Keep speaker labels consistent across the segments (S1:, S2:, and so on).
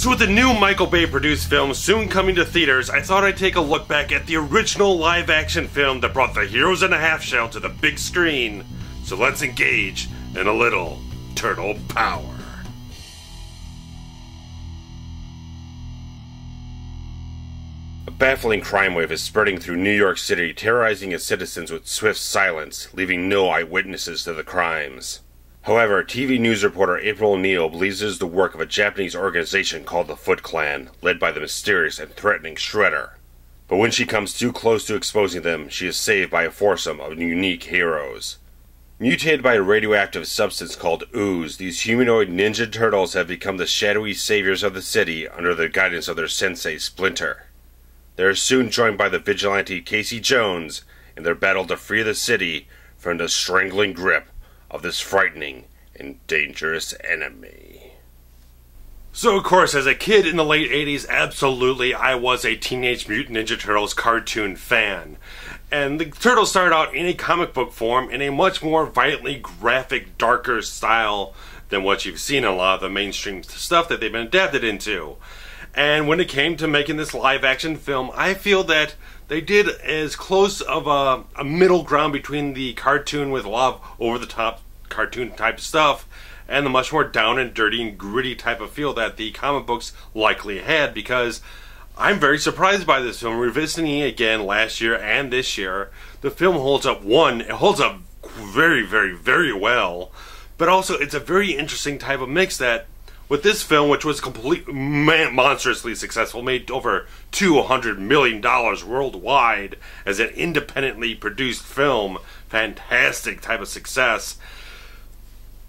S1: So with the new Michael Bay produced film soon coming to theaters, I thought I'd take a look back at the original live action film that brought the heroes in a half shell to the big screen. So let's engage in a little turtle power. A baffling crime wave is spreading through New York City, terrorizing its citizens with swift silence, leaving no eyewitnesses to the crimes. However, TV news reporter April O'Neil believes it is the work of a Japanese organization called the Foot Clan, led by the mysterious and threatening Shredder. But when she comes too close to exposing them, she is saved by a foursome of unique heroes. Mutated by a radioactive substance called ooze, these humanoid ninja turtles have become the shadowy saviors of the city under the guidance of their sensei Splinter. They are soon joined by the vigilante Casey Jones in their battle to free the city from the strangling grip of this frightening and dangerous enemy. So of course, as a kid in the late 80s, absolutely I was a Teenage Mutant Ninja Turtles cartoon fan. And the Turtles started out in a comic book form in a much more violently graphic, darker style than what you've seen in a lot of the mainstream stuff that they've been adapted into. And when it came to making this live-action film, I feel that they did as close of a middle ground between the cartoon with a lot of over-the-top cartoon-type stuff and the much more down and dirty and gritty type of feel that the comic books likely had, because I'm very surprised by this film. Revisiting it again last year and this year, the film holds up. It holds up very, very, very well, but also it's a very interesting type of mix that with this film, which was monstrously successful, made over $200 million worldwide as an independently produced film, fantastic type of success.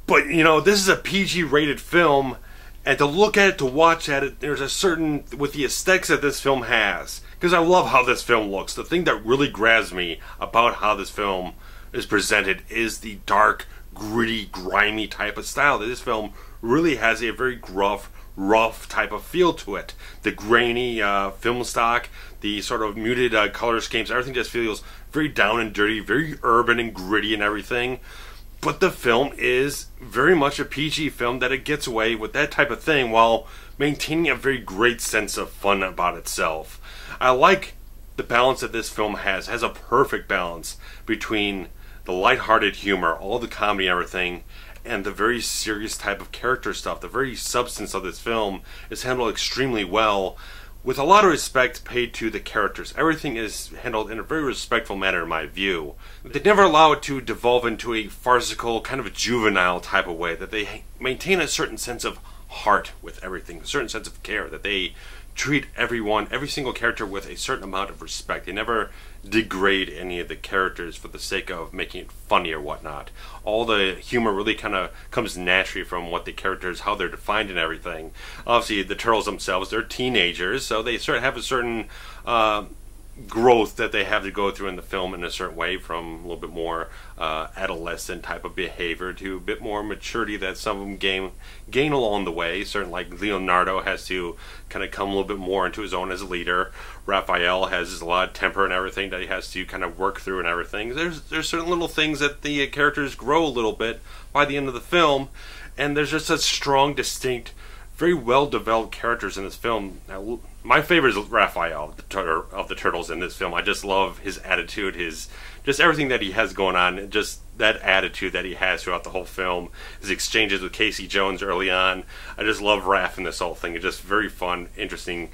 S1: But, you know, this is a PG-rated film, and to look at it, to watch at it, there's a certain, with the aesthetics that this film has, because I love how this film looks. The thing that really grabs me about how this film is presented is the dark, gritty, grimy type of style that this film really has a very gruff, rough type of feel to it. The grainy film stock, the sort of muted color schemes, everything just feels very down and dirty, very urban and gritty and everything. But the film is very much a PG film that it gets away with that type of thing while maintaining a very great sense of fun about itself. I like the balance that this film has a perfect balance between the lighthearted humor, all the comedy and everything, and the very serious type of character stuff. The very substance of this film is handled extremely well, with a lot of respect paid to the characters. Everything is handled in a very respectful manner in my view. They never allow it to devolve into a farcical, kind of a juvenile type of way, that they maintain a certain sense of heart with everything, a certain sense of care, that they treat every single character with a certain amount of respect. They never degrade any of the characters for the sake of making it funny or whatnot. All the humor really kind of comes naturally from what the characters, how they're defined and everything. Obviously, the Turtles themselves, they're teenagers, so they sort of have a certain growth that they have to go through in the film in a certain way, from a little bit more adolescent type of behavior to a bit more maturity that some of them gain along the way. Certain, like Leonardo has to kind of come a little bit more into his own as a leader. Raphael has a lot of temper and everything that he has to kind of work through and everything. There's certain little things that the characters grow a little bit by the end of the film, and there's just such strong, distinct, very well-developed characters in this film. Now, my favorite is Raphael of the Turtles in this film. I just love his attitude, just everything that he has going on, just that attitude that he has throughout the whole film. His exchanges with Casey Jones early on. I just love Raph in this whole thing. It's just very fun, interesting,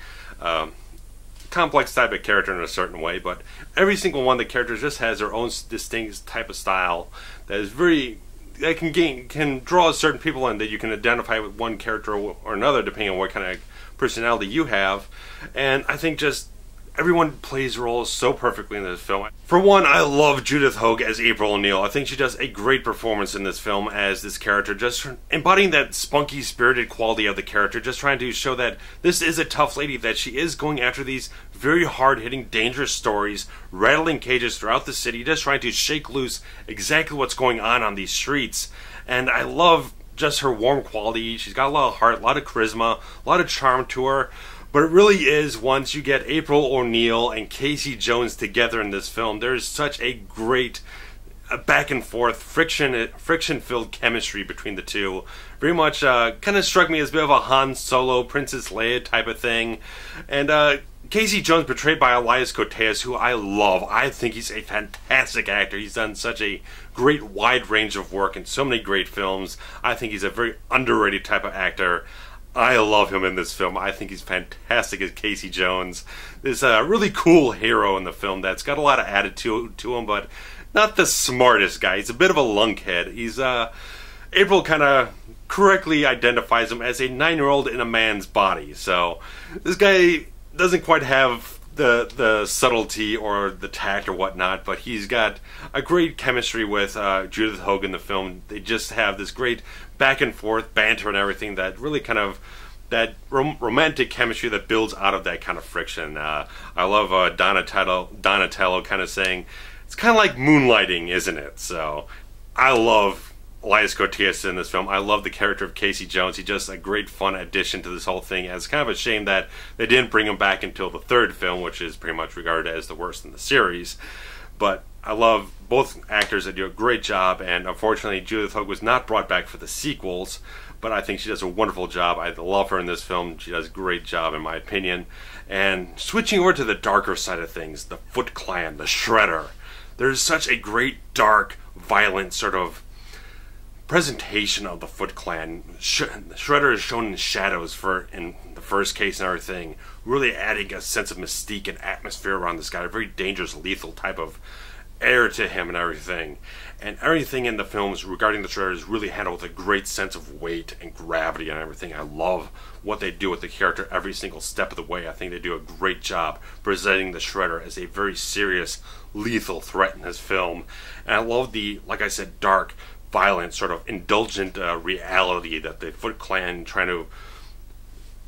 S1: complex type of character in a certain way, but every single one of the characters just has their own distinct type of style that is very, that can draw certain people in, that you can identify with one character or another depending on what kind of personality you have. And I think just everyone plays roles so perfectly in this film. For one, I love Judith Hoag as April O'Neil. I think she does a great performance in this film as this character, just embodying that spunky, spirited quality of the character, just trying to show that this is a tough lady, that she is going after these very hard-hitting, dangerous stories, rattling cages throughout the city, just trying to shake loose exactly what's going on these streets. And I love just her warm quality. She's got a lot of heart, a lot of charisma, a lot of charm to her. But it really is, once you get April O'Neil and Casey Jones together in this film, there's such a great
S2: a back and forth, friction-filled chemistry between the two. Very much kind of struck me as a bit of a Han Solo, Princess Leia type of thing. And Casey Jones, portrayed by Elias Koteas, who I love. I think he's a fantastic actor. He's done such a great wide range of work in so many great films. I think he's a very underrated type of actor. I love him in this film. I think he's fantastic as Casey Jones. This really cool hero in the film that's got a lot of attitude to him, but not the smartest guy. He's a bit of a lunkhead. He's April kind of correctly identifies him as a 9-year-old in a man's body. So this guy doesn't quite have the subtlety or the tact or whatnot, but he's got a great chemistry with Judith Hoag in the film. They just have this great back and forth banter and everything that really kind of that romantic chemistry that builds out of that kind of friction. I love Donatello kind of saying, it's kind of like moonlighting, isn't it? So I love Elias Koteas in this film. I love the character of Casey Jones. He's just a great fun addition to this whole thing. And it's kind of a shame that they didn't bring him back until the third film, which is pretty much regarded as the worst in the series. But I love both actors that do a great job, and unfortunately Judith Hoag was not brought back for the sequels, but I think she does a wonderful job. I love her in this film. She does a great job in my opinion. And switching over to the darker side of things, the Foot Clan, the Shredder. There's such a great, dark, violent sort of presentation of the Foot Clan. Shredder is shown in shadows in the first case and everything, really adding a sense of mystique and atmosphere around this guy, a very dangerous, lethal type of air to him and everything. And everything in the films regarding the Shredder is really handled with a great sense of weight and gravity and everything. I love what they do with the character every single step of the way. I think they do a great job presenting the Shredder as a very serious, lethal threat in this film. And I love the, like I said, dark, violent, sort of indulgent reality that the Foot Clan trying to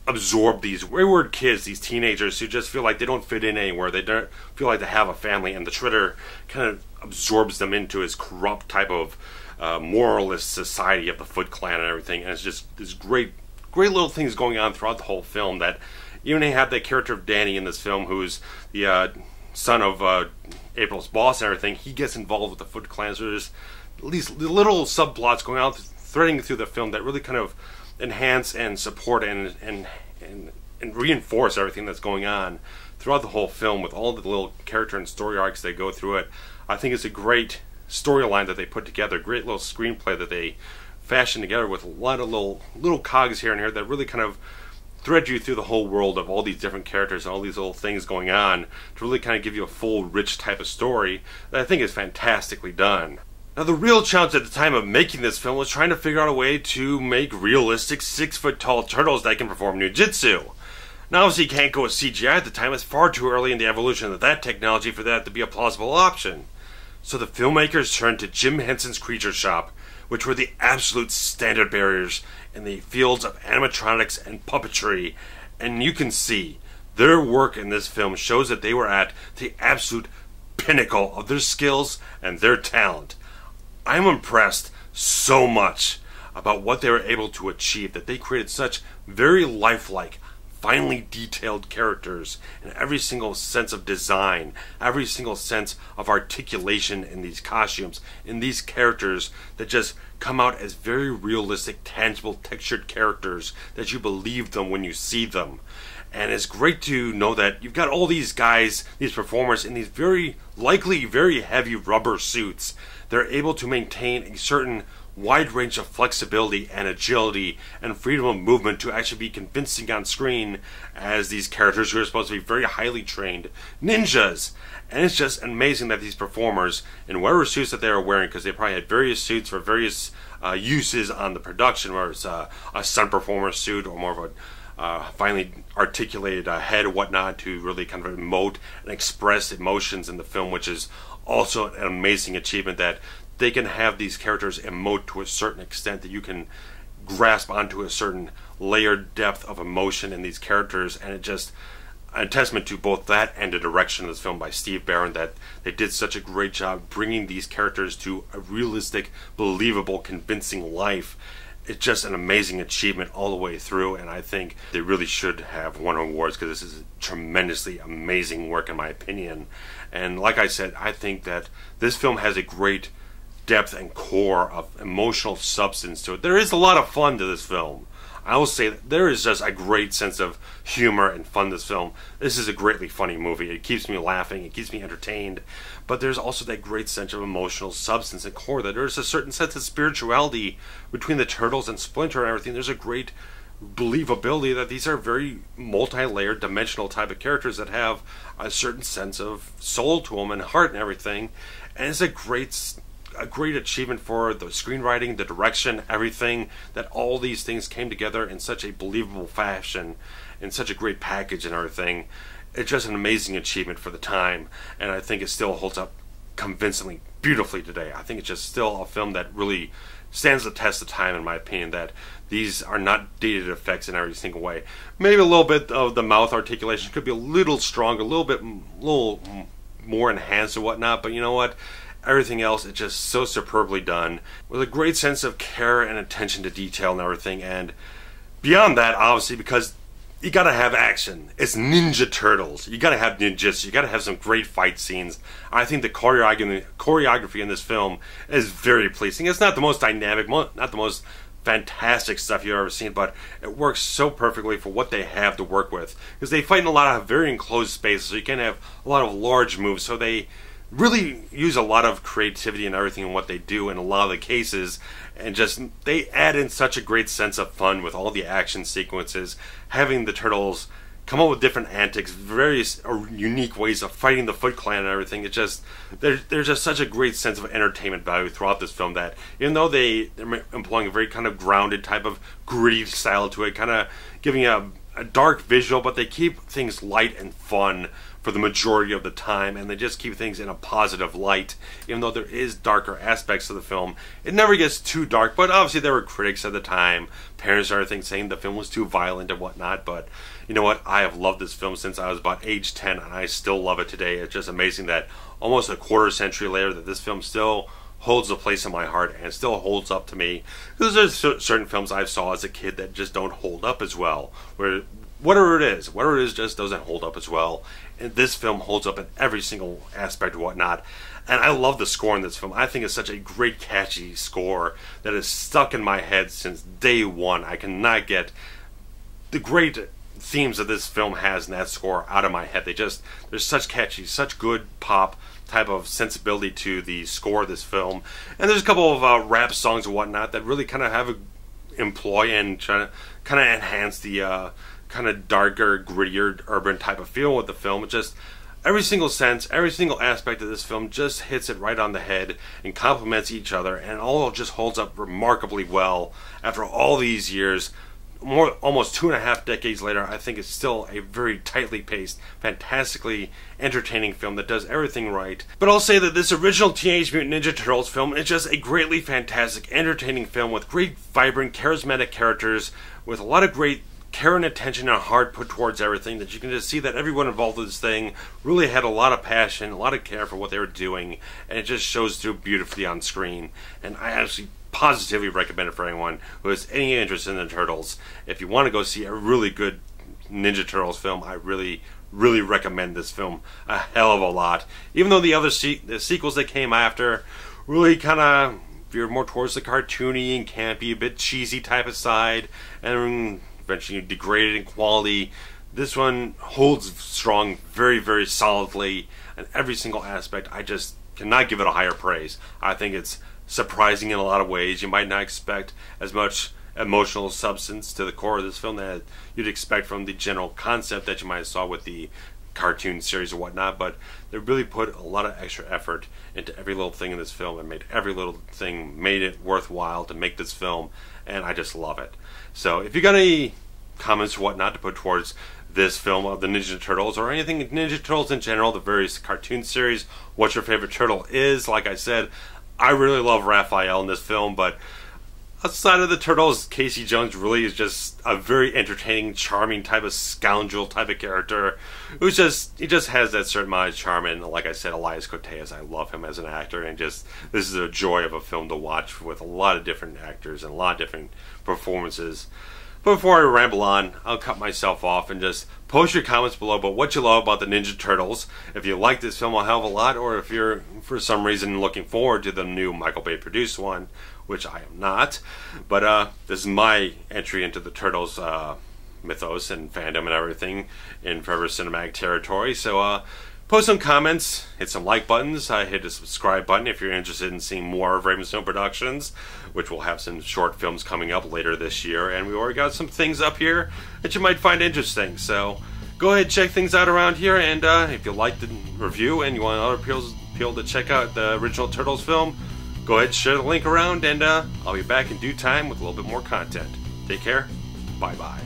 S2: absorb these wayward kids, these teenagers who just feel like they don't fit in anywhere. They don't feel like they have a family, and the Shredder kind of absorbs them into his corrupt type of moralist society of the Foot Clan and everything. And it's just this great little things going on throughout the whole film. That even they have the character of Danny in this film, who's the son of April's boss and everything. He gets involved with the Foot Clan. So there's these little subplots going on, threading through the film that really kind of enhance and support and reinforce everything that's going on throughout the whole film with all the little character and story arcs that go through it. I think it's a great storyline that they put together, great little screenplay that they fashion together with a lot of little cogs here and here that really kind of thread you through the whole world of all these different characters and all these little things going on to really kind of give you a full, rich type of story that I think is fantastically done. Now, the real challenge at the time of making this film was trying to figure out a way to make realistic 6-foot-tall turtles that can perform ninjutsu. Now, obviously, you can't go with CGI at the time. It's far too early in the evolution of that technology for that to be a plausible option. So the filmmakers turned to Jim Henson's Creature Shop, which were the absolute standard barriers in the fields of animatronics and puppetry. And you can see their work in this film shows that they were at the absolute pinnacle of their skills and their talent. I'm impressed so much about what they were able to achieve, that they created such very lifelike, finely detailed characters in every single sense of design, every single sense of articulation in these costumes, in these characters that just come out as very realistic, tangible, textured characters that you believe them when you see them. And it's great to know that you've got all these guys, these performers, in these very likely very heavy rubber suits. They're able to maintain a certain wide range of flexibility and agility and freedom of movement to actually be convincing on screen as these characters who are supposed to be very highly trained ninjas. And it's just amazing that these performers, in whatever suits that they are wearing, because they probably had various suits for various uses on the production, whether it's a stunt performer suit or more of a finely articulated head or whatnot to really kind of emote and express emotions in the film, which is also an amazing achievement, that they can have these characters emote to a certain extent that you can grasp onto a certain layered depth of emotion in these characters. And it just a testament to both that and the direction of this film by Steve Barron, that they did such a great job bringing these characters to a realistic, believable, convincing life. It's just an amazing achievement all the way through, and I think they really should have won awards, because this is tremendously amazing work in my opinion. And like I said, I think that this film has a great depth and core of emotional substance to it. There is a lot of fun to this film. I will say that there is just a great sense of humor and fun to this film. This is a greatly funny movie. It keeps me laughing. It keeps me entertained. But there's also that great sense of emotional substance and core. That there's a certain sense of spirituality between the Turtles and Splinter and everything. There's a great believability that these are very multi-layered, dimensional type of characters that have a certain sense of soul to them and heart and everything. And it's a great achievement for the screenwriting, the direction, everything, that all these things came together in such a believable fashion, in such a great package and everything. It's just an amazing achievement for the time, and I think it still holds up convincingly, beautifully today. I think it's just still a film that really stands the test of time, in my opinion, that these are not dated effects in every single way. Maybe a little bit of the mouth articulation could be a little stronger, a little more enhanced or whatnot, but you know what? Everything else is just so superbly done, with a great sense of care and attention to detail and everything. And beyond that, obviously, because you gotta have action. It's Ninja Turtles. You gotta have ninjas. You gotta have some great fight scenes. I think the choreography in this film is very pleasing. It's not the most dynamic, not the most fantastic stuff you've ever seen, but it works so perfectly for what they have to work with. Because they fight in a lot of very enclosed spaces, so you can have a lot of large moves, so they really use a lot of creativity and everything in what they do in a lot of the cases, and just they add in such a great sense of fun with all the action sequences, having the Turtles come up with different antics, various unique ways of fighting the Foot Clan and everything. It's just there's just such a great sense of entertainment value throughout this film that even though they're employing a very kind of grounded type of gritty style to it, kind of giving a dark visual, but they keep things light and fun for the majority of the time, and they just keep things in a positive light. Even though there is darker aspects of the film, it never gets too dark, but obviously there were critics at the time, parents and everything, saying the film was too violent and whatnot. But you know what, I have loved this film since I was about age 10, and I still love it today. It's just amazing that almost a quarter century later that this film still holds a place in my heart and still holds up to me. Because there's certain films I saw as a kid that just don't hold up as well, where whatever it is just doesn't hold up as well. And this film holds up in every single aspect and whatnot. And I love the score in this film. I think it's such a great, catchy score that is stuck in my head since day one. I cannot get the great themes that this film has in that score out of my head. There's such catchy, such good pop type of sensibility to the score of this film. And there's a couple of rap songs and whatnot that really kind of have employ and try to kind of enhance the kind of darker, grittier, urban type of feel with the film. It just, every single sense, every single aspect of this film just hits it right on the head and complements each other, and all just holds up remarkably well after all these years. Almost 2.5 decades later, I think it's still a very tightly paced, fantastically entertaining film that does everything right. But I'll say that this original Teenage Mutant Ninja Turtles film is just a greatly fantastic, entertaining film with great, vibrant, charismatic characters, with a lot of great care and attention and heart put towards everything, that you can just see that everyone involved with this thing really had a lot of passion, a lot of care for what they were doing, and it just shows through beautifully on screen. And I actually positively recommend it for anyone who has any interest in the Turtles. If you want to go see a really good Ninja Turtles film, I really recommend this film a hell of a lot. Even though the other the sequels that came after really kind of veered more towards the cartoony and campy, a bit cheesy type of side, and eventually degraded in quality, this one holds strong very, very solidly in every single aspect. I just cannot give it a higher praise. I think it's surprising in a lot of ways. You might not expect as much emotional substance to the core of this film that you'd expect from the general concept that you might have saw with the cartoon series or whatnot, but they really put a lot of extra effort into every little thing in this film and made it worthwhile to make this film, and I just love it. So if you got any comments or whatnot to put towards this film of the Ninja Turtles, or anything Ninja Turtles in general, the various cartoon series, what your favorite turtle is, like I said, I really love Raphael in this film, but outside of the Turtles, Casey Jones really is just a very entertaining, charming type of scoundrel type of character. He just has that certain amount of charm, and like I said, Elias Koteas, I love him as an actor, and just this is a joy of a film to watch with a lot of different actors and a lot of different performances. But before I ramble on, I'll cut myself off and just Post your comments below about what you love about the Ninja Turtles, if you like this film a hell of a lot, or if you're, for some reason, looking forward to the new Michael Bay produced one, which I am not. But this is my entry into the Turtles mythos and fandom and everything in Forever Cinematic territory. So post some comments, hit some like buttons, hit the subscribe button if you're interested in seeing more of RavensFilm Productions, which will have some short films coming up later this year, and we already got some things up here that you might find interesting. So go ahead and check things out around here, and if you like the review and you want other people to check out the original Turtles film, go ahead and share the link around, and I'll be back in due time with a little bit more content. Take care. Bye-bye.